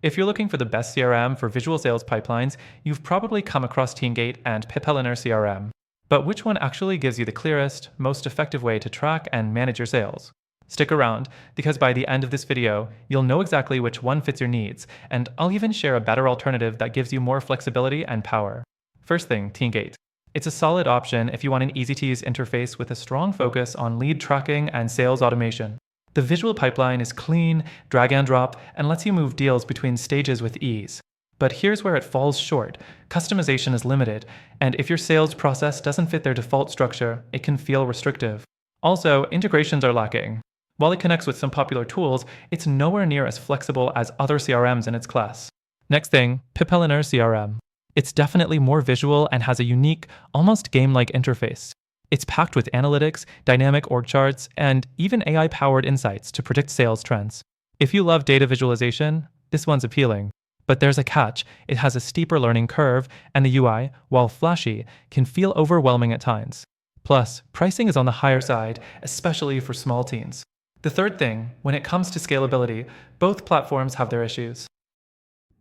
If you're looking for the best CRM for visual sales pipelines, you've probably come across Teamgate and Pipelinear CRM. But which one actually gives you the clearest, most effective way to track and manage your sales? Stick around, because by the end of this video, you'll know exactly which one fits your needs, and I'll even share a better alternative that gives you more flexibility and power. First thing, Teamgate. It's a solid option if you want an easy-to-use interface with a strong focus on lead tracking and sales automation. The visual pipeline is clean, drag and drop, and lets you move deals between stages with ease. But here's where it falls short. Customization is limited, and if your sales process doesn't fit their default structure, it can feel restrictive. Also, integrations are lacking. While it connects with some popular tools, it's nowhere near as flexible as other CRMs in its class. Next thing, Pipelinear CRM. It's definitely more visual and has a unique, almost game-like interface. It's packed with analytics, dynamic org charts, and even AI-powered insights to predict sales trends. If you love data visualization, this one's appealing. But there's a catch. It has a steeper learning curve, and the UI, while flashy, can feel overwhelming at times. Plus, pricing is on the higher side, especially for small teams. The third thing, when it comes to scalability, both platforms have their issues.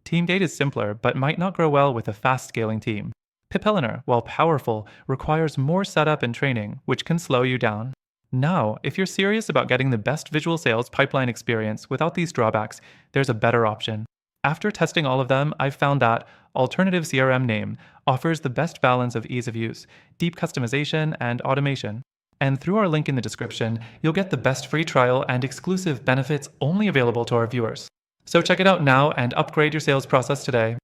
Teamgate is simpler, but might not grow well with a fast-scaling team. Pipelinear, while powerful, requires more setup and training, which can slow you down. Now, if you're serious about getting the best visual sales pipeline experience without these drawbacks, there's a better option. After testing all of them, I've found that Alternative CRM Name offers the best balance of ease of use, deep customization, and automation. And through our link in the description, you'll get the best free trial and exclusive benefits only available to our viewers. So check it out now and upgrade your sales process today.